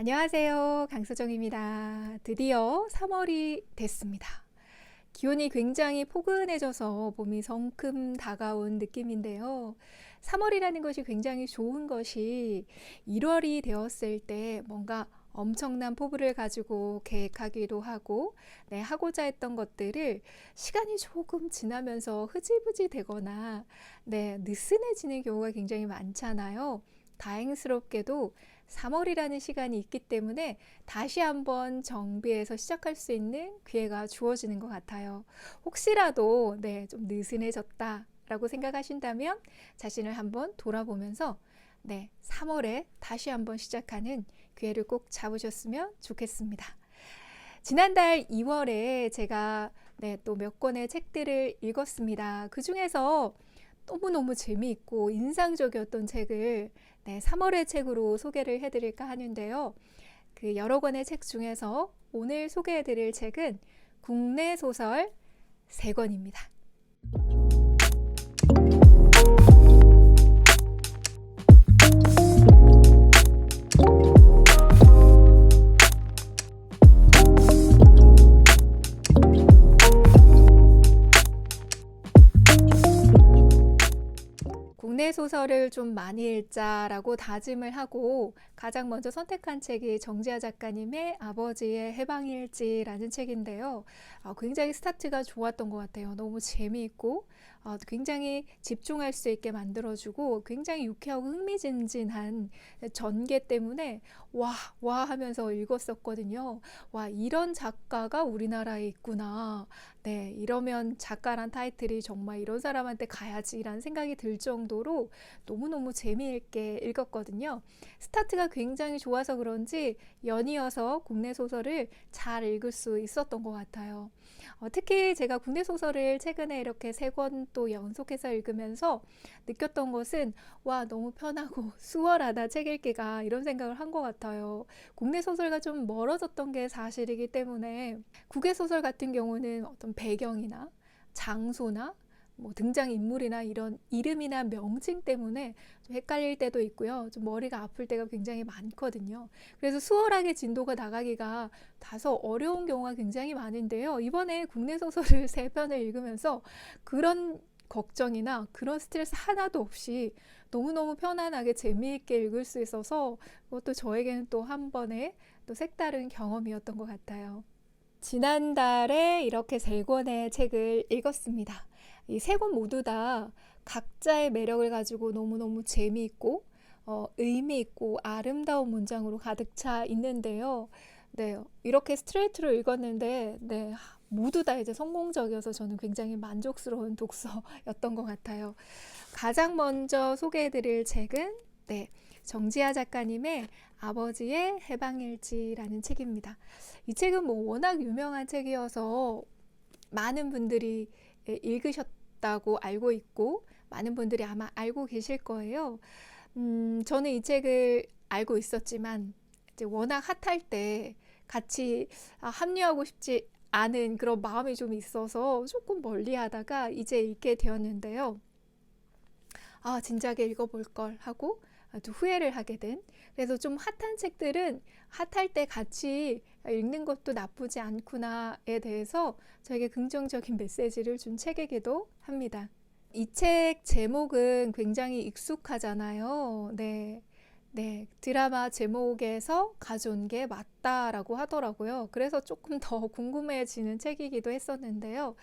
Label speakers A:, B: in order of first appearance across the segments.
A: 안녕하세요. 강수정입니다. 드디어 3월이 됐습니다. 기온이 굉장히 포근해져서 봄이 성큼 다가온 느낌인데요. 3월이라는 것이 굉장히 좋은 것이 1월이 되었을 때 뭔가 엄청난 포부를 가지고 계획하기도 하고, 하고자 했던 것들을 시간이 조금 지나면서 흐지부지 되거나, 느슨해지는 경우가 굉장히 많잖아요. 다행스럽게도 3월이라는 시간이 있기 때문에 다시 한번 정비해서 시작할 수 있는 기회가 주어지는 것 같아요. 혹시라도 좀 느슨해졌다 라고 생각하신다면 자신을 한번 돌아보면서 3월에 다시 한번 시작하는 기회를 꼭 잡으셨으면 좋겠습니다. 지난달 2월에 제가 또 몇 권의 책들을 읽었습니다. 그 중에서 너무너무 재미있고 인상적이었던 책을 3월의 책으로 소개를 해드릴까 하는데요. 그 여러 권의 책 중에서 오늘 소개해드릴 책은 국내 소설 3권입니다. 국내 소설을 좀 많이 읽자라고 다짐을 하고 가장 먼저 선택한 책이 정지아 작가님의 아버지의 해방일지라는 책인데요. 굉장히 스타트가 좋았던 것 같아요. 너무 재미있고 굉장히 집중할 수 있게 만들어주고 굉장히 유쾌하고 흥미진진한 전개 때문에 와 하면서 읽었었거든요. 와, 이런 작가가 우리나라에 있구나. 이러면 작가란 타이틀이 정말 이런 사람한테 가야지라는 생각이 들 정도로 너무너무 재미있게 읽었거든요. 스타트가 굉장히 좋아서 그런지 연이어서 국내 소설을 잘 읽을 수 있었던 것 같아요. 특히 제가 국내 소설을 최근에 이렇게 3권 또 연속해서 읽으면서 느꼈던 것은 너무 편하고 수월하다 책 읽기가, 이런 생각을 한 것 같아요. 국내 소설과 좀 멀어졌던 게 사실이기 때문에 국외 소설 같은 경우는 어떤 배경이나 장소나 등장인물이나 이런 이름이나 명칭 때문에 좀 헷갈릴 때도 있고요. 좀 머리가 아플 때가 굉장히 많거든요. 그래서 수월하게 진도가 나가기가 다소 어려운 경우가 굉장히 많은데요. 이번에 국내 소설을 3편을 읽으면서 그런 걱정이나 그런 스트레스 하나도 없이 너무너무 편안하게 재미있게 읽을 수 있어서 그것도 저에게는 또 한 번의 또 색다른 경험이었던 것 같아요. 지난달에 이렇게 3권의 책을 읽었습니다. 이 3권 모두 다 각자의 매력을 가지고 너무너무 재미있고 의미 있고 아름다운 문장으로 가득 차 있는데요. 이렇게 스트레이트로 읽었는데 모두 다 이제 성공적이어서 저는 굉장히 만족스러운 독서였던 것 같아요. 가장 먼저 소개해드릴 책은 정지아 작가님의 아버지의 해방일지라는 책입니다. 이 책은 워낙 유명한 책이어서 많은 분들이 읽으셨다고 알고 있고 많은 분들이 아마 알고 계실 거예요. 저는 이 책을 알고 있었지만 이제 워낙 핫할 때 같이 합류하고 싶지 않은 그런 마음이 좀 있어서 조금 멀리 하다가 이제 읽게 되었는데요. 진작에 읽어볼 걸 하고 아주 후회를 하게 된, 그래서 좀 핫한 책들은 핫할 때 같이 읽는 것도 나쁘지 않구나에 대해서 저에게 긍정적인 메시지를 준 책이기도 합니다. 이 책 제목은 굉장히 익숙하잖아요. 드라마 제목에서 가져온 게 맞다라고 하더라고요. 그래서 조금 더 궁금해지는 책이기도 했었는데요.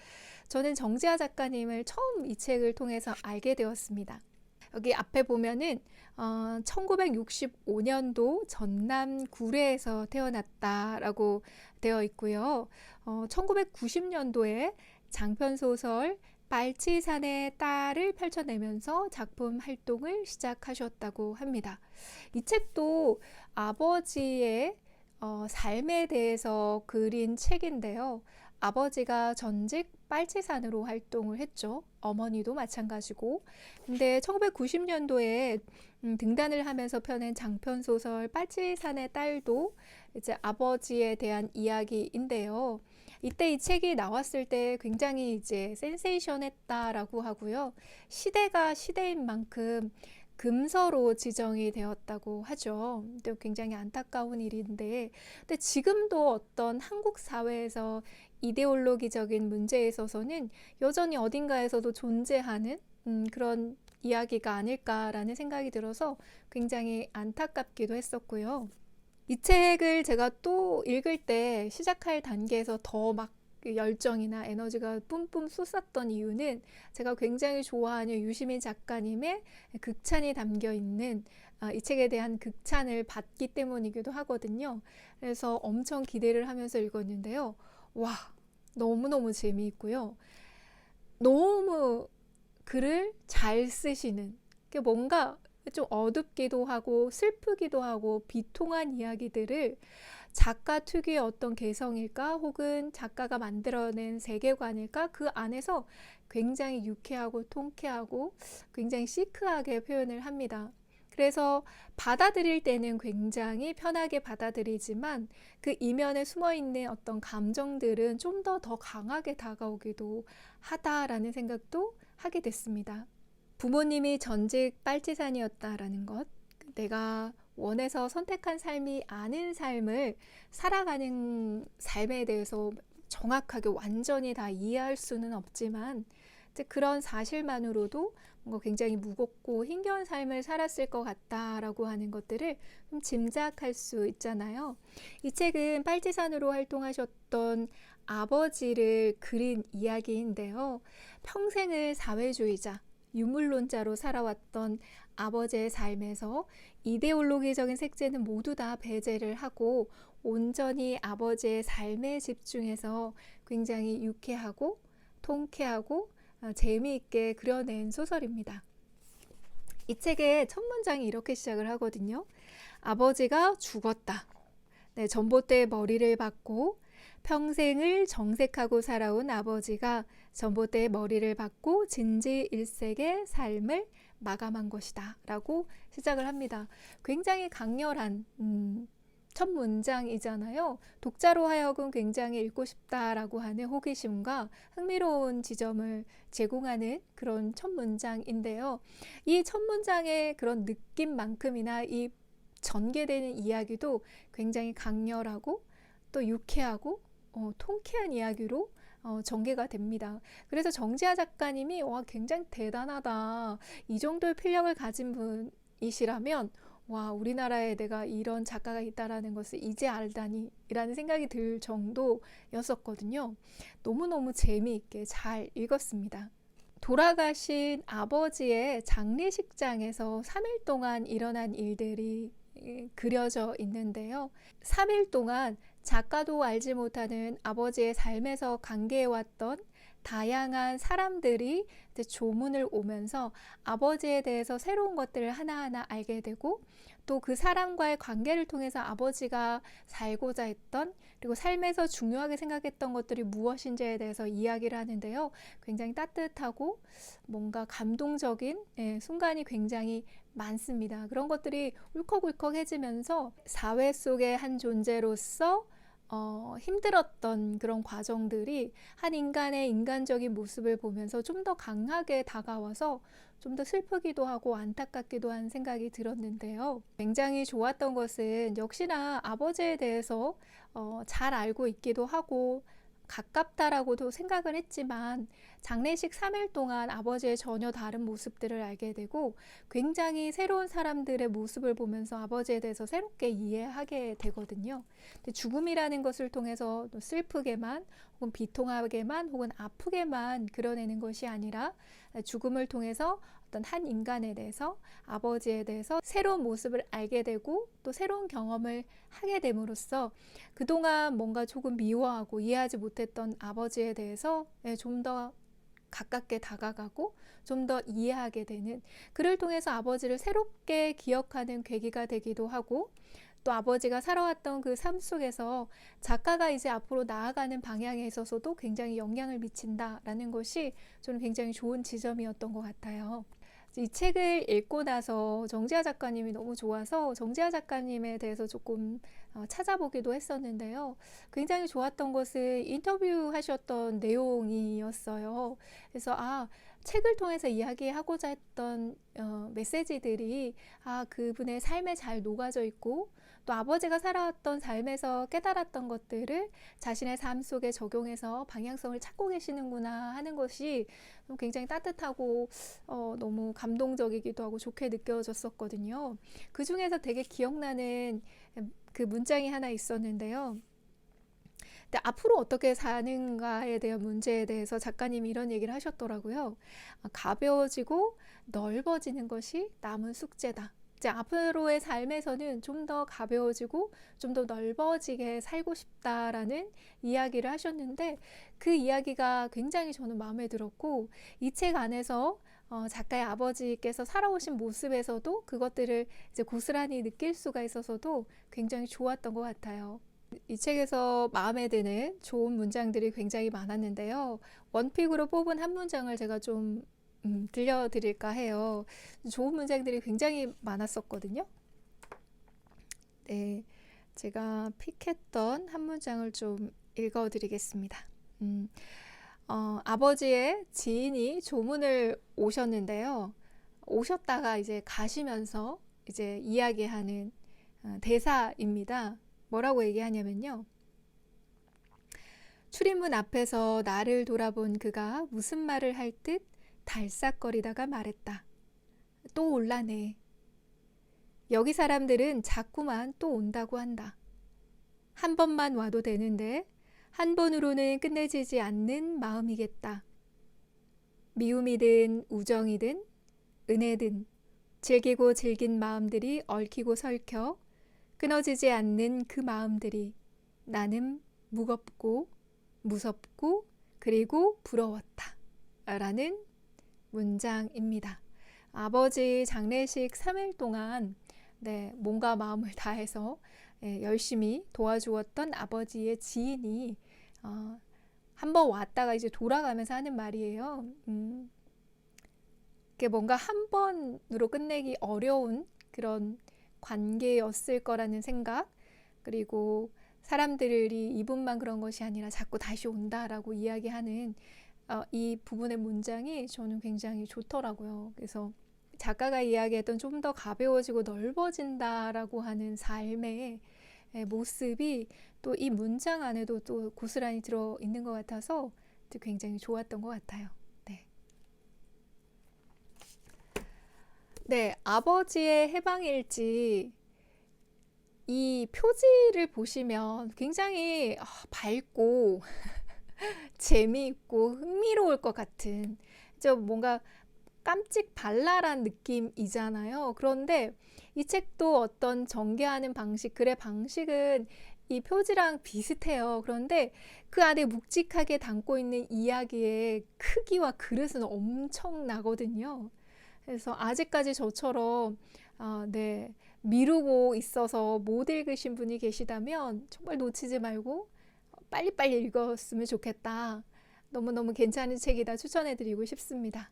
A: 저는 정지아 작가님을 처음 이 책을 통해서 알게 되었습니다. 여기 앞에 보면은 1965년도 전남 구례에서 태어났다라고 되어 있고요. 1990년도에 장편소설 빨치산의 딸을 펼쳐내면서 작품 활동을 시작하셨다고 합니다. 이 책도 아버지의 삶에 대해서 그린 책인데요. 아버지가 전직 빨치산으로 활동을 했죠. 어머니도 마찬가지고. 근데 1990년도에 등단을 하면서 펴낸 장편소설 빨치산의 딸도 이제 아버지에 대한 이야기인데요. 이때 이 책이 나왔을 때 굉장히 이제 센세이션했다라고 하고요. 시대가 시대인 만큼 금서로 지정이 되었다고 하죠. 또 굉장히 안타까운 일인데, 근데 지금도 어떤 한국 사회에서 이데올로기적인 문제에 있어서는 여전히 어딘가에서도 존재하는 그런 이야기가 아닐까라는 생각이 들어서 굉장히 안타깝기도 했었고요. 이 책을 제가 또 읽을 때 시작할 단계에서 더 막 열정이나 에너지가 뿜뿜 솟았던 이유는 제가 굉장히 좋아하는 유시민 작가님의 극찬이 담겨 있는 이 책에 대한 극찬을 받기 때문이기도 하거든요. 그래서 엄청 기대를 하면서 읽었는데요. 와, 너무너무 재미있고요. 너무 글을 잘 쓰시는, 뭔가 좀 어둡기도 하고 슬프기도 하고 비통한 이야기들을 작가 특유의 어떤 개성일까 혹은 작가가 만들어낸 세계관일까 그 안에서 굉장히 유쾌하고 통쾌하고 굉장히 시크하게 표현을 합니다. 그래서 받아들일 때는 굉장히 편하게 받아들이지만 그 이면에 숨어있는 어떤 감정들은 좀 더 강하게 다가오기도 하다라는 생각도 하게 됐습니다. 부모님이 전직 빨치산이었다라는 것, 내가 원해서 선택한 삶이 아닌 삶을 살아가는 삶에 대해서 정확하게 완전히 다 이해할 수는 없지만 그런 사실만으로도 뭔가 굉장히 무겁고 힘겨운 삶을 살았을 것 같다라고 하는 것들을 좀 짐작할 수 있잖아요. 이 책은 빨치산으로 활동하셨던 아버지를 그린 이야기인데요. 평생을 사회주의자, 유물론자로 살아왔던 아버지의 삶에서 이데올로기적인 색채는 모두 다 배제를 하고 온전히 아버지의 삶에 집중해서 굉장히 유쾌하고 통쾌하고 재미있게 그려낸 소설입니다. 이 책의 첫 문장이 이렇게 시작을 하거든요. 아버지가 죽었다. 네, 전봇대의 머리를 박고 평생을 정색하고 살아온 아버지가 전봇대의 머리를 박고 진지일색의 삶을 마감한 것이다 라고 시작을 합니다. 굉장히 강렬한 첫 문장이잖아요. 독자로 하여금 굉장히 읽고 싶다라고 하는 호기심과 흥미로운 지점을 제공하는 그런 첫 문장인데요. 이 첫 문장의 그런 느낌만큼이나 이 전개되는 이야기도 굉장히 강렬하고 또 유쾌하고 통쾌한 이야기로 전개가 됩니다. 그래서 정지아 작가님이 와 굉장히 대단하다. 이 정도의 필력을 가진 분이시라면 와 우리나라에 내가 이런 작가가 있다라는 것을 이제 알다니 라는 생각이 들 정도였었거든요. 너무너무 재미있게 잘 읽었습니다. 돌아가신 아버지의 장례식장에서 3일 동안 일어난 일들이 그려져 있는데요. 3일 동안 작가도 알지 못하는 아버지의 삶에서 관계해왔던 다양한 사람들이 이제 조문을 오면서 아버지에 대해서 새로운 것들을 하나하나 알게 되고 또 그 사람과의 관계를 통해서 아버지가 살고자 했던 그리고 삶에서 중요하게 생각했던 것들이 무엇인지에 대해서 이야기를 하는데요. 굉장히 따뜻하고 뭔가 감동적인 순간이 굉장히 많습니다. 그런 것들이 울컥울컥해지면서 사회 속의 한 존재로서 힘들었던 그런 과정들이 한 인간의 인간적인 모습을 보면서 좀 더 강하게 다가와서 좀 더 슬프기도 하고 안타깝기도 한 생각이 들었는데요. 굉장히 좋았던 것은 역시나 아버지에 대해서 잘 알고 있기도 하고 가깝다라고도 생각을 했지만 장례식 3일 동안 아버지의 전혀 다른 모습들을 알게 되고 굉장히 새로운 사람들의 모습을 보면서 아버지에 대해서 새롭게 이해하게 되거든요. 근데 죽음이라는 것을 통해서 또 슬프게만 혹은 비통하게만 혹은 아프게만 그려내는 것이 아니라 죽음을 통해서 어떤 한 인간에 대해서 아버지에 대해서 새로운 모습을 알게 되고 또 새로운 경험을 하게 됨으로써 그동안 뭔가 조금 미워하고 이해하지 못했던 아버지에 대해서 좀 더 가깝게 다가가고 좀 더 이해하게 되는 그를 통해서 아버지를 새롭게 기억하는 계기가 되기도 하고 또 아버지가 살아왔던 그 삶 속에서 작가가 이제 앞으로 나아가는 방향에 있어서도 굉장히 영향을 미친다라는 것이 저는 굉장히 좋은 지점이었던 것 같아요. 이 책을 읽고 나서 정지아 작가님이 너무 좋아서 정지아 작가님에 대해서 조금 찾아보기도 했었는데요. 굉장히 좋았던 것은 인터뷰 하셨던 내용이었어요. 그래서 책을 통해서 이야기하고자 했던 메시지들이 그분의 삶에 잘 녹아져 있고, 또 아버지가 살아왔던 삶에서 깨달았던 것들을 자신의 삶 속에 적용해서 방향성을 찾고 계시는구나 하는 것이 굉장히 따뜻하고 너무 감동적이기도 하고 좋게 느껴졌었거든요. 그 중에서 되게 기억나는 그 문장이 하나 있었는데요. 근데 앞으로 어떻게 사는가에 대한 문제에 대해서 작가님이 이런 얘기를 하셨더라고요. 가벼워지고 넓어지는 것이 남은 숙제다. 이제 앞으로의 삶에서는 좀 더 가벼워지고 좀 더 넓어지게 살고 싶다라는 이야기를 하셨는데, 그 이야기가 굉장히 저는 마음에 들었고, 이 책 안에서 작가의 아버지께서 살아오신 모습에서도 그것들을 이제 고스란히 느낄 수가 있어서도 굉장히 좋았던 것 같아요. 이 책에서 마음에 드는 좋은 문장들이 굉장히 많았는데요. 원픽으로 뽑은 한 문장을 제가 좀 들려드릴까 해요. 좋은 문장들이 굉장히 많았었거든요. 네, 제가 픽했던 한 문장을 좀 읽어드리겠습니다. 아버지의 지인이 조문을 오셨는데요. 오셨다가 이제 가시면서 이제 이야기하는 대사입니다. 뭐라고 얘기하냐면요. 출입문 앞에서 나를 돌아본 그가 무슨 말을 할 듯 달싹거리다가 말했다. 또 올라네. 여기 사람들은 자꾸만 또 온다고 한다. 한 번만 와도 되는데 한 번으로는 끝내지지 않는 마음이겠다. 미움이든 우정이든 은혜든 즐기고 즐긴 마음들이 얽히고 설켜 끊어지지 않는 그 마음들이 나는 무겁고 무섭고 그리고 부러웠다 라는 문장입니다. 아버지 장례식 3일 동안 몸과 마음을 다해서 열심히 도와주었던 아버지의 지인이 한번 왔다가 이제 돌아가면서 하는 말이에요. 그게 뭔가 한 번으로 끝내기 어려운 그런 관계였을 거라는 생각, 그리고 사람들이 이분만 그런 것이 아니라 자꾸 다시 온다라고 이야기하는 이 부분의 문장이 저는 굉장히 좋더라고요. 그래서 작가가 이야기했던 좀 더 가벼워지고 넓어진다라고 하는 삶의 모습이 또 이 문장 안에도 또 고스란히 들어있는 것 같아서 굉장히 좋았던 것 같아요. 네, 아버지의 해방일지 이 표지를 보시면 굉장히 밝고 재미있고 흥미로울 것 같은, 좀 뭔가 깜찍발랄한 느낌이잖아요. 그런데 이 책도 어떤 전개하는 방식, 글의 방식은 이 표지랑 비슷해요. 그런데 그 안에 묵직하게 담고 있는 이야기의 크기와 그릇은 엄청나거든요. 그래서 아직까지 저처럼 미루고 있어서 못 읽으신 분이 계시다면 정말 놓치지 말고 빨리빨리 읽었으면 좋겠다. 너무너무 괜찮은 책이다 추천해드리고 싶습니다.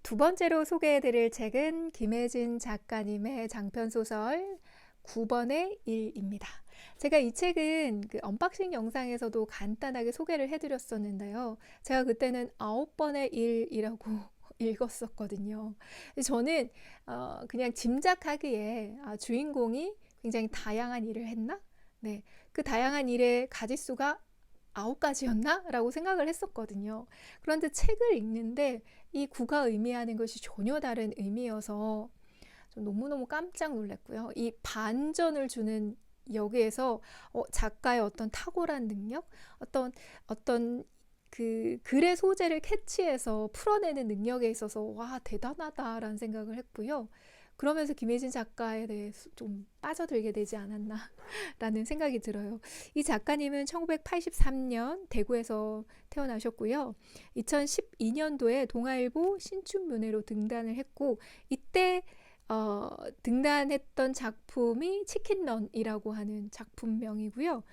A: 두 번째로 소개해드릴 책은 김혜진 작가님의 장편소설 9번의 일입니다. 제가 이 책은 그 언박싱 영상에서도 간단하게 소개를 해드렸었는데요. 제가 그때는 9번의 일이라고 읽었었거든요. 저는 그냥 짐작하기에 주인공이 굉장히 다양한 일을 했나? 네, 그 다양한 일의 가지수가 9가지였나? 라고 생각을 했었거든요. 그런데 책을 읽는데 이 구가 의미하는 것이 전혀 다른 의미여서 좀 너무너무 깜짝 놀랐고요. 이 반전을 주는 여기에서 작가의 어떤 탁월한 능력, 어떤 그 글의 소재를 캐치해서 풀어내는 능력에 있어서 와, 대단하다라는 생각을 했고요. 그러면서 김혜진 작가에 대해서 좀 빠져들게 되지 않았나 라는 생각이 들어요. 이 작가님은 1983년 대구에서 태어나셨고요. 2012년도에 동아일보 신춘문예로 등단을 했고, 이때 등단했던 작품이 치킨런이라고 하는 작품명이고요.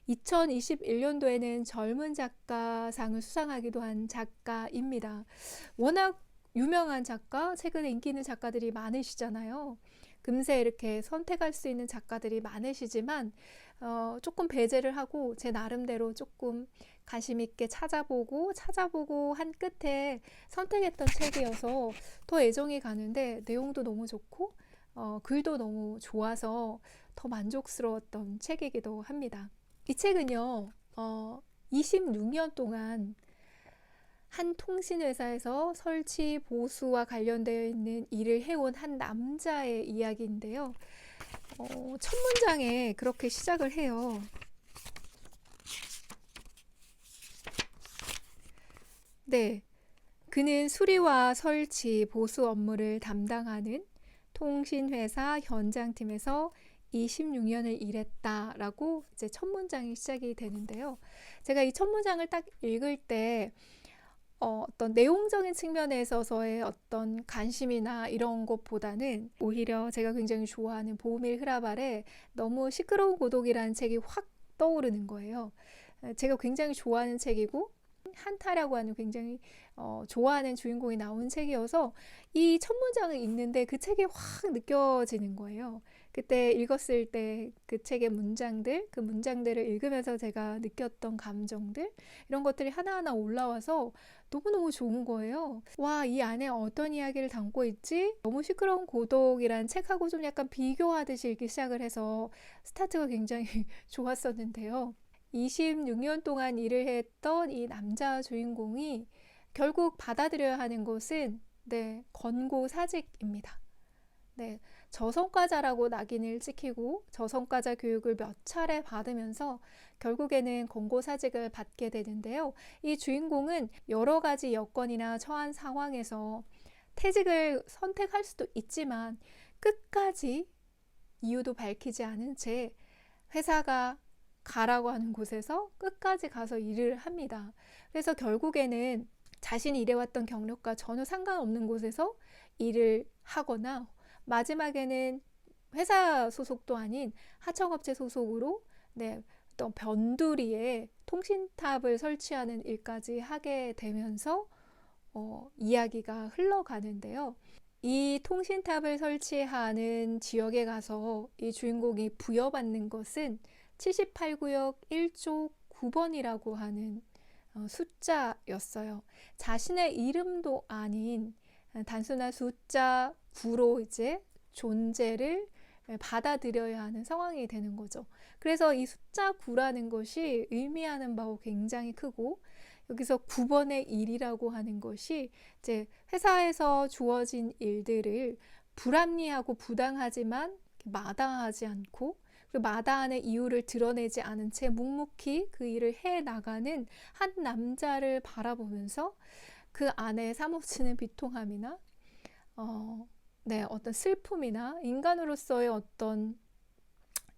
A: 2021년도에는 젊은 작가상을 수상하기도 한 작가입니다. 워낙 유명한 작가, 최근에 인기 있는 작가들이 많으시잖아요. 금세 이렇게 선택할 수 있는 작가들이 많으시지만 조금 배제를 하고 제 나름대로 조금 관심 있게 찾아보고 한 끝에 선택했던 책이어서 더 애정이 가는데 내용도 너무 좋고 글도 너무 좋아서 더 만족스러웠던 책이기도 합니다. 이 책은요, 26년 동안 한 통신회사에서 설치 보수와 관련되어 있는 일을 해온 한 남자의 이야기인데요. 첫 문장에 그렇게 시작을 해요. 네, 그는 수리와 설치, 보수 업무를 담당하는 통신회사 현장팀에서 26년을 일했다라고 이제 첫 문장이 시작이 되는데요. 제가 이 첫 문장을 딱 읽을 때 어떤 내용적인 측면에 있어서의 어떤 관심이나 이런 것보다는 오히려 제가 굉장히 좋아하는 보밀 흐라발의 너무 시끄러운 고독이라는 책이 확 떠오르는 거예요. 제가 굉장히 좋아하는 책이고 한타라고 하는 굉장히 좋아하는 주인공이 나온 책이어서 이 첫 문장을 읽는데 그 책이 확 느껴지는 거예요. 그때 읽었을 때 그 책의 문장들, 그 문장들을 읽으면서 제가 느꼈던 감정들, 이런 것들이 하나하나 올라와서 너무너무 좋은 거예요. 와, 이 안에 어떤 이야기를 담고 있지? 너무 시끄러운 고독이란 책하고 좀 약간 비교하듯이 읽기 시작을 해서 스타트가 굉장히 좋았었는데요. 26년 동안 일을 했던 이 남자 주인공이 결국 받아들여야 하는 것은 권고사직입니다. 저성과자라고 낙인을 찍히고 저성과자 교육을 몇 차례 받으면서 결국에는 권고사직을 받게 되는데요. 이 주인공은 여러 가지 여건이나 처한 상황에서 퇴직을 선택할 수도 있지만 끝까지 이유도 밝히지 않은 채 회사가 가라고 하는 곳에서 끝까지 가서 일을 합니다. 그래서 결국에는 자신이 일해왔던 경력과 전혀 상관없는 곳에서 일을 하거나 마지막에는 회사 소속도 아닌 하청업체 소속으로 또 변두리에 통신탑을 설치하는 일까지 하게 되면서 이야기가 흘러가는데요. 이 통신탑을 설치하는 지역에 가서 이 주인공이 부여받는 것은 78구역 1조 9번이라고 하는 숫자였어요. 자신의 이름도 아닌 단순한 숫자 9로 이제 존재를 받아들여야 하는 상황이 되는 거죠. 그래서 이 숫자 9라는 것이 의미하는 바가 굉장히 크고, 여기서 9번의 일이라고 하는 것이 이제 회사에서 주어진 일들을 불합리하고 부당하지만 마다하지 않고, 그 마다하는 이유를 드러내지 않은 채 묵묵히 그 일을 해 나가는 한 남자를 바라보면서 그 안에 사무치는 비통함이나 어떤 슬픔이나 인간으로서의 어떤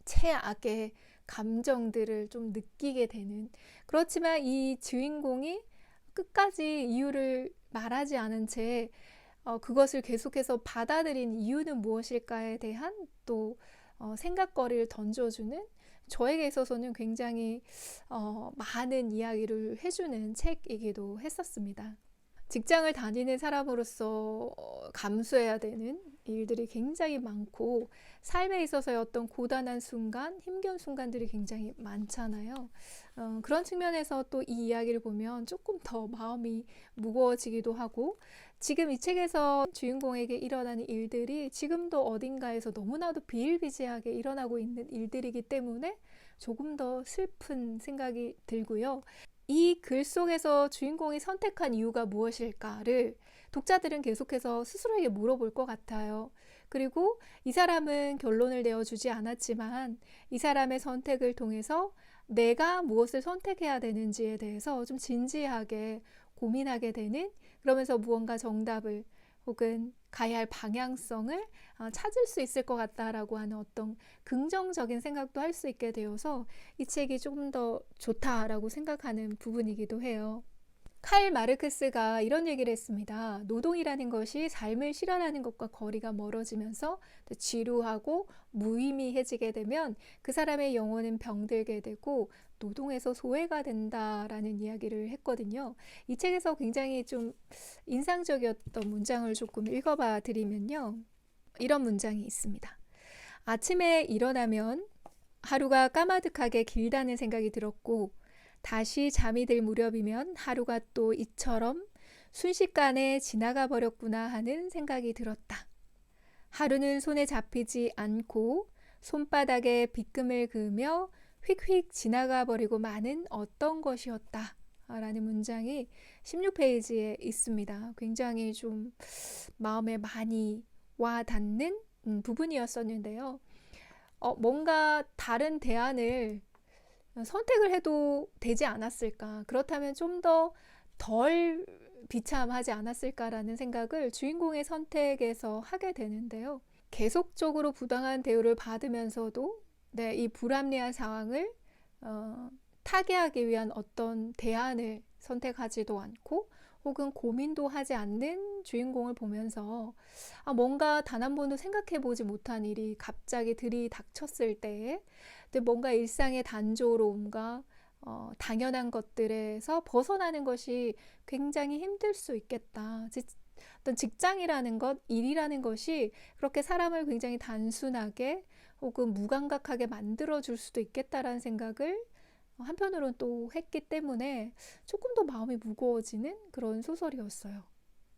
A: 최악의 감정들을 좀 느끼게 되는, 그렇지만 이 주인공이 끝까지 이유를 말하지 않은 채 그것을 계속해서 받아들인 이유는 무엇일까에 대한 또 생각거리를 던져주는, 저에게 있어서는 굉장히 많은 이야기를 해주는 책이기도 했었습니다. 직장을 다니는 사람으로서 감수해야 되는 일들이 굉장히 많고, 삶에 있어서의 어떤 고단한 순간, 힘겨운 순간들이 굉장히 많잖아요. 그런 측면에서 또 이 이야기를 보면 조금 더 마음이 무거워지기도 하고, 지금 이 책에서 주인공에게 일어나는 일들이 지금도 어딘가에서 너무나도 비일비재하게 일어나고 있는 일들이기 때문에 조금 더 슬픈 생각이 들고요. 이 글 속에서 주인공이 선택한 이유가 무엇일까를 독자들은 계속해서 스스로에게 물어볼 것 같아요. 그리고 이 사람은 결론을 내어주지 않았지만 이 사람의 선택을 통해서 내가 무엇을 선택해야 되는지에 대해서 좀 진지하게 고민하게 되는, 그러면서 무언가 정답을 혹은 가야 할 방향성을 찾을 수 있을 것 같다라고 하는 어떤 긍정적인 생각도 할 수 있게 되어서 이 책이 조금 더 좋다라고 생각하는 부분이기도 해요. 칼 마르크스가 이런 얘기를 했습니다. 노동이라는 것이 삶을 실현하는 것과 거리가 멀어지면서 지루하고 무의미해지게 되면 그 사람의 영혼은 병들게 되고 노동에서 소외가 된다라는 이야기를 했거든요. 이 책에서 굉장히 좀 인상적이었던 문장을 조금 읽어봐 드리면요. 이런 문장이 있습니다. 아침에 일어나면 하루가 까마득하게 길다는 생각이 들었고, 다시 잠이 들 무렵이면 하루가 또 이처럼 순식간에 지나가 버렸구나 하는 생각이 들었다. 하루는 손에 잡히지 않고 손바닥에 빗금을 그으며 휙휙 지나가 버리고 마는 어떤 것이었다. 라는 문장이 16페이지에 있습니다. 굉장히 좀 마음에 많이 와 닿는 부분이었었는데요. 뭔가 다른 대안을 선택을 해도 되지 않았을까? 그렇다면 좀 더 덜 비참하지 않았을까라는 생각을 주인공의 선택에서 하게 되는데요. 계속적으로 부당한 대우를 받으면서도 이 불합리한 상황을 타개하기 위한 어떤 대안을 선택하지도 않고 혹은 고민도 하지 않는 주인공을 보면서 뭔가 단 한 번도 생각해 보지 못한 일이 갑자기 들이닥쳤을 때에 뭔가 일상의 단조로움과 당연한 것들에서 벗어나는 것이 굉장히 힘들 수 있겠다. 어떤 직장이라는 것, 일이라는 것이 그렇게 사람을 굉장히 단순하게 혹은 무감각하게 만들어줄 수도 있겠다라는 생각을 한편으로는 또 했기 때문에 조금 더 마음이 무거워지는 그런 소설이었어요.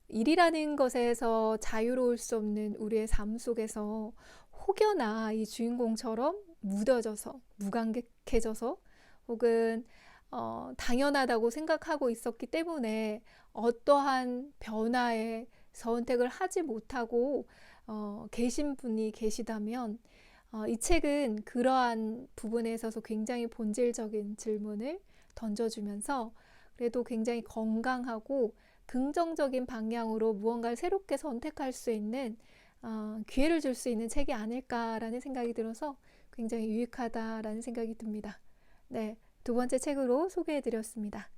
A: 일이라는 것에서 자유로울 수 없는 우리의 삶 속에서 혹여나 이 주인공처럼 무뎌져서 무감각해져서 혹은 당연하다고 생각하고 있었기 때문에 어떠한 변화의 선택을 하지 못하고 계신 분이 계시다면 이 책은 그러한 부분에 있어서 굉장히 본질적인 질문을 던져주면서 그래도 굉장히 건강하고 긍정적인 방향으로 무언가를 새롭게 선택할 수 있는 기회를 줄 수 있는 책이 아닐까라는 생각이 들어서 굉장히 유익하다라는 생각이 듭니다. 네, 두 번째 책으로 소개해드렸습니다.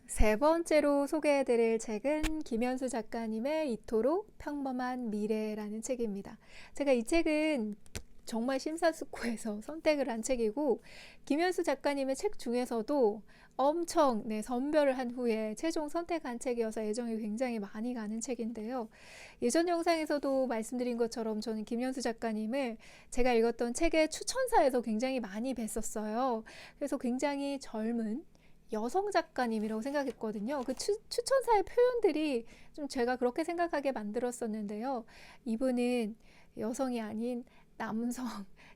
A: 세 번째로 소개해드릴 책은 김현수 작가님의 이토록 평범한 미래라는 책입니다. 제가 이 책은 정말 심사숙고해서 선택을 한 책이고 김현수 작가님의 책 중에서도 엄청 선별을 한 후에 최종 선택한 책이어서 애정이 굉장히 많이 가는 책인데요. 예전 영상에서도 말씀드린 것처럼 저는 김현수 작가님을 제가 읽었던 책의 추천사에서 굉장히 많이 뵀었어요. 그래서 굉장히 젊은 여성 작가님이라고 생각했거든요. 그 추천사의 표현들이 좀 제가 그렇게 생각하게 만들었었는데요. 이분은 여성이 아닌 남성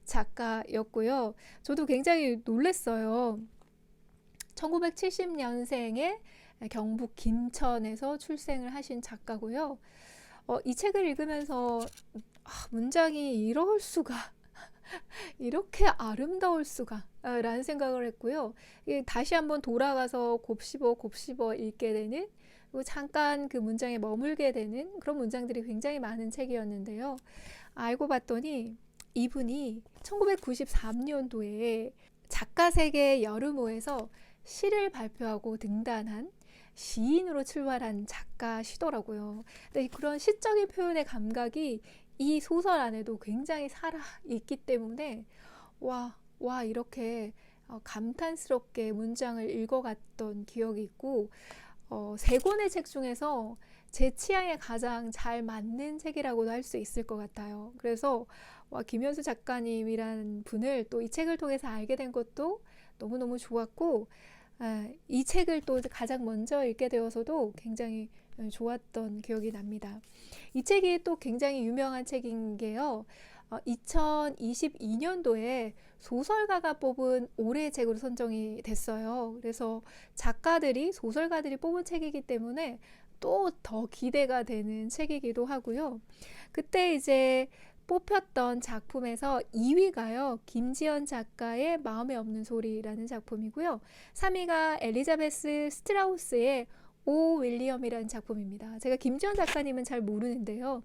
A: 작가였고요. 저도 굉장히 놀랐어요. 1970년생에 경북 김천에서 출생을 하신 작가고요. 이 책을 읽으면서 문장이 이럴 수가 이렇게 아름다울 수가 라는 생각을 했고요. 다시 한번 돌아가서 곱씹어 읽게 되는 그리고 잠깐 그 문장에 머물게 되는 그런 문장들이 굉장히 많은 책이었는데요. 알고 봤더니 이분이 1993년도에 작가세계 여름호에서 시를 발표하고 등단한 시인으로 출발한 작가시더라고요. 근데 그런 시적인 표현의 감각이 이 소설 안에도 굉장히 살아있기 때문에 이렇게 감탄스럽게 문장을 읽어갔던 기억이 있고 세 권의 책 중에서 제 취향에 가장 잘 맞는 책이라고도 할 수 있을 것 같아요. 그래서 김현수 작가님이라는 분을 또 이 책을 통해서 알게 된 것도 너무너무 좋았고 이 책을 또 가장 먼저 읽게 되어서도 굉장히 좋았던 기억이 납니다. 이 책이 또 굉장히 유명한 책인 게요. 2022년도에 소설가가 뽑은 올해의 책으로 선정이 됐어요. 그래서 소설가들이 뽑은 책이기 때문에 또 더 기대가 되는 책이기도 하고요. 그때 이제 뽑혔던 작품에서 2위가요. 김지연 작가의 마음에 없는 소리라는 작품이고요. 3위가 엘리자베스 스트라우스의 오 윌리엄이라는 작품입니다. 제가 김지연 작가님은 잘 모르는데요.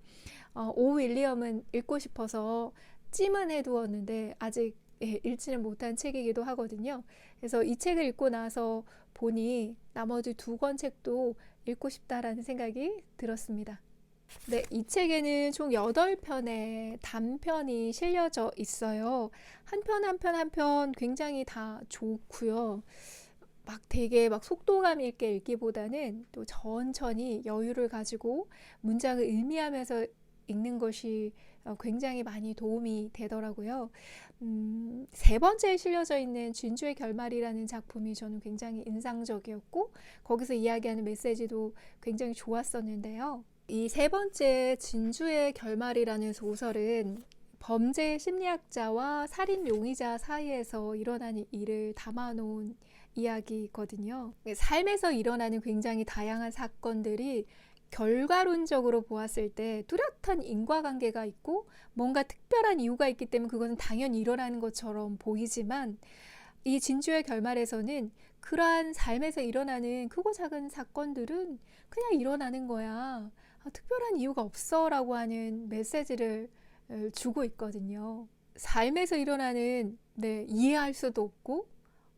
A: 오 윌리엄은 읽고 싶어서 찜은 해두었는데 아직 읽지는 못한 책이기도 하거든요. 그래서 이 책을 읽고 나서 보니 나머지 두 권 책도 읽고 싶다라는 생각이 들었습니다. 네, 이 책에는 총 8편의 단편이 실려져 있어요. 한 편 굉장히 다 좋고요. 되게 속도감 있게 읽기보다는 또 천천히 여유를 가지고 문장을 의미하면서 읽는 것이 굉장히 많이 도움이 되더라고요. 세 번째에 실려져 있는 진주의 결말이라는 작품이 저는 굉장히 인상적이었고 거기서 이야기하는 메시지도 굉장히 좋았었는데요. 이 세 번째 진주의 결말이라는 소설은 범죄 심리학자와 살인 용의자 사이에서 일어나는 일을 담아놓은 이야기거든요. 삶에서 일어나는 굉장히 다양한 사건들이 결과론적으로 보았을 때 뚜렷한 인과관계가 있고 뭔가 특별한 이유가 있기 때문에 그것은 당연히 일어나는 것처럼 보이지만 이 진주의 결말에서는 그러한 삶에서 일어나는 크고 작은 사건들은 그냥 일어나는 거야. 특별한 이유가 없어 라고 하는 메시지를 주고 있거든요. 삶에서 일어나는 이해할 수도 없고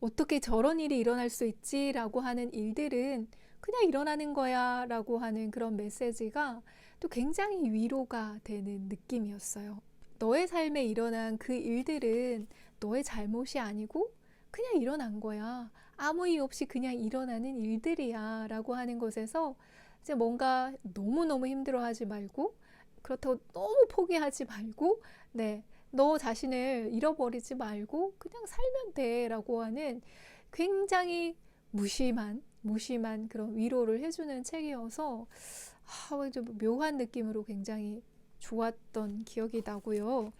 A: 어떻게 저런 일이 일어날 수 있지 라고 하는 일들은 그냥 일어나는 거야 라고 하는 그런 메시지가 또 굉장히 위로가 되는 느낌이었어요. 너의 삶에 일어난 그 일들은 너의 잘못이 아니고 그냥 일어난 거야. 아무 이유 없이 그냥 일어나는 일들이야 라고 하는 것에서 이제 뭔가 너무너무 힘들어하지 말고 그렇다고 너무 포기하지 말고 너 자신을 잃어버리지 말고 그냥 살면 돼 라고 하는 굉장히 무심한 그런 위로를 해주는 책이어서 좀 묘한 느낌으로 굉장히 좋았던 기억이 나고요.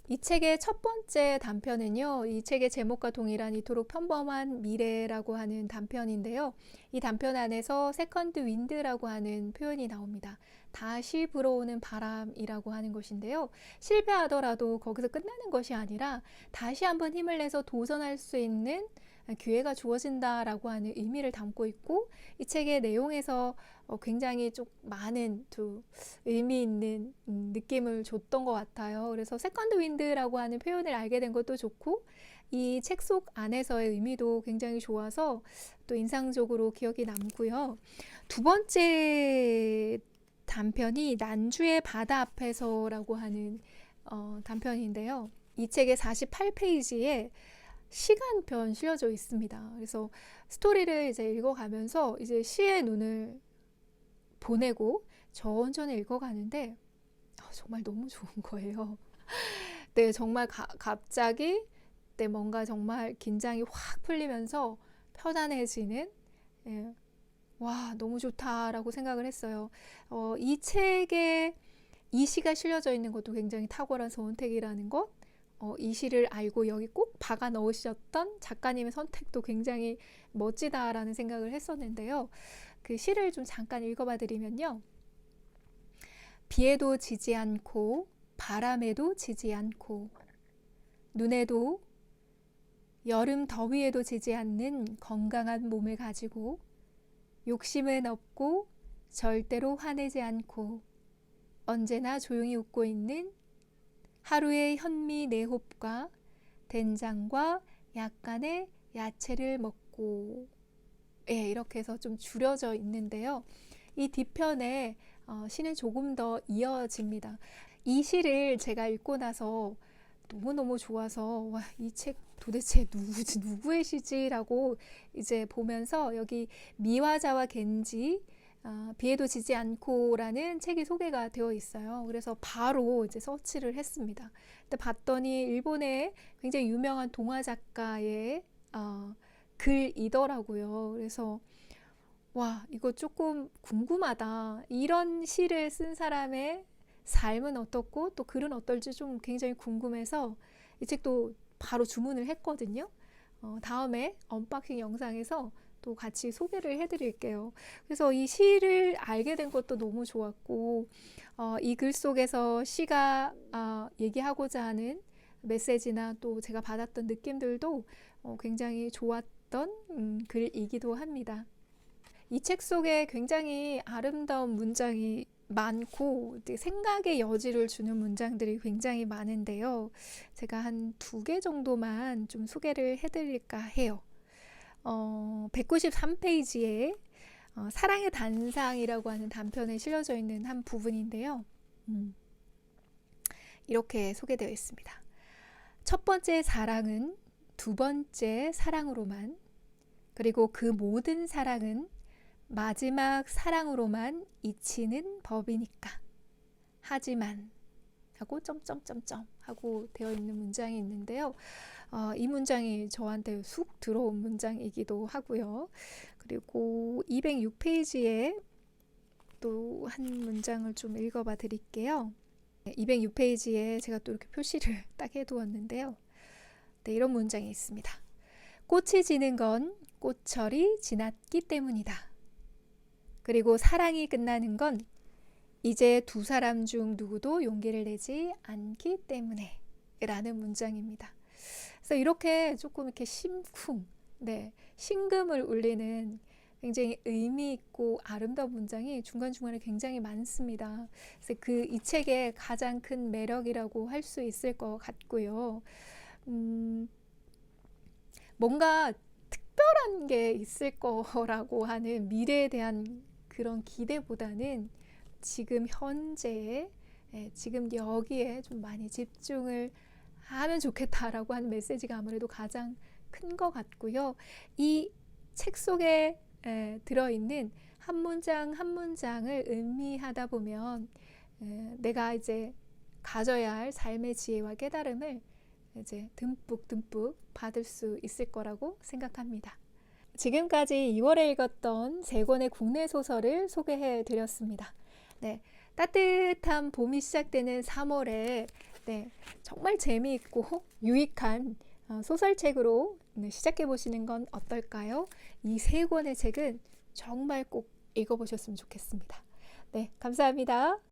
A: 이 책의 첫 번째 단편은요, 이 책의 제목과 동일한 이토록 평범한 미래라고 하는 단편인데요. 이 단편 안에서 세컨드 윈드라고 하는 표현이 나옵니다. 다시 불어오는 바람이라고 하는 것인데요. 실패하더라도 거기서 끝나는 것이 아니라 다시 한번 힘을 내서 도전할 수 있는 기회가 주어진다라고 하는 의미를 담고 있고 이 책의 내용에서 굉장히 좀 많은 의미 있는 느낌을 줬던 것 같아요. 그래서 세컨드 윈드라고 하는 표현을 알게 된 것도 좋고 이 책 속 안에서의 의미도 굉장히 좋아서 또 인상적으로 기억이 남고요. 두 번째 단편이 난주의 바다 앞에서라고 하는 단편인데요. 이 책의 48페이지에 시간편 실려져 있습니다. 그래서 스토리를 이제 읽어가면서 이제 시의 눈을 보내고 천천히 읽어가는데 정말 너무 좋은 거예요. 정말 갑자기 뭔가 정말 긴장이 확 풀리면서 편안해지는 와 너무 좋다라고 생각을 했어요. 이 책에 이 시가 실려져 있는 것도 굉장히 탁월한 선택이라는 것, 이 시를 알고 여기 꼭 박아 넣으셨던 작가님의 선택도 굉장히 멋지다라는 생각을 했었는데요. 그 시를 좀 잠깐 읽어봐 드리면요. 비에도 지지 않고 바람에도 지지 않고 눈에도 여름 더위에도 지지 않는 건강한 몸을 가지고 욕심은 없고 절대로 화내지 않고 언제나 조용히 웃고 있는 하루의 현미 4홉과 된장과 약간의 야채를 먹고 이렇게 해서 좀 줄여져 있는데요. 이 뒤편에 시는 조금 더 이어집니다. 이 시를 제가 읽고 나서 너무너무 좋아서 이 책 도대체 누구의 시지라고 이제 보면서 여기 미와자와 겐지 비에도 지지 않고라는 책이 소개가 되어 있어요. 그래서 바로 이제 서치를 했습니다. 근데 봤더니 일본의 굉장히 유명한 동화 작가의 글이더라고요. 그래서 이거 조금 궁금하다. 이런 시를 쓴 사람의 삶은 어떻고 또 글은 어떨지 좀 굉장히 궁금해서 이 책도 바로 주문을 했거든요. 다음에 언박싱 영상에서 또 같이 소개를 해드릴게요. 그래서 이 시를 알게 된 것도 너무 좋았고 이 글 속에서 시가 얘기하고자 하는 메시지나 또 제가 받았던 느낌들도 굉장히 좋았던 글이기도 합니다. 이 책 속에 굉장히 아름다운 문장이 많고 생각의 여지를 주는 문장들이 굉장히 많은데요. 제가 한 2개 정도만 좀 소개를 해드릴까 해요. 193페이지에 사랑의 단상이라고 하는 단편에 실려져 있는 한 부분인데요. 이렇게 소개되어 있습니다. 첫 번째 사랑은 두 번째 사랑으로만, 그리고 그 모든 사랑은 마지막 사랑으로만 잊히는 법이니까. 하지만 하고 점점점점 하고 되어 있는 문장이 있는데요. 이 문장이 저한테 쑥 들어온 문장이기도 하고요. 그리고 206페이지에 또 한 문장을 좀 읽어봐 드릴게요. 206페이지에 제가 또 이렇게 표시를 딱 해두었는데요. 네, 이런 문장이 있습니다. 꽃이 지는 건 꽃철이 지났기 때문이다. 그리고 사랑이 끝나는 건 이제 두 사람 중 누구도 용기를 내지 않기 때문에 라는 문장입니다. 그래서 이렇게 조금 이렇게 심금을 울리는 굉장히 의미 있고 아름다운 문장이 중간중간에 굉장히 많습니다. 그래서 이 책의 가장 큰 매력이라고 할 수 있을 것 같고요. 뭔가 특별한 게 있을 거라고 하는 미래에 대한 그런 기대보다는 지금 현재에, 지금 여기에 좀 많이 집중을 하면 좋겠다라고 하는 메시지가 아무래도 가장 큰 것 같고요. 이 책 속에 들어있는 한 문장 한 문장을 음미하다 보면 내가 이제 가져야 할 삶의 지혜와 깨달음을 이제 듬뿍 받을 수 있을 거라고 생각합니다. 지금까지 2월에 읽었던 3권의 국내 소설을 소개해 드렸습니다. 네, 따뜻한 봄이 시작되는 3월에 정말 재미있고 유익한 소설책으로 시작해 보시는 건 어떨까요? 이 3권의 책은 정말 꼭 읽어보셨으면 좋겠습니다. 네, 감사합니다.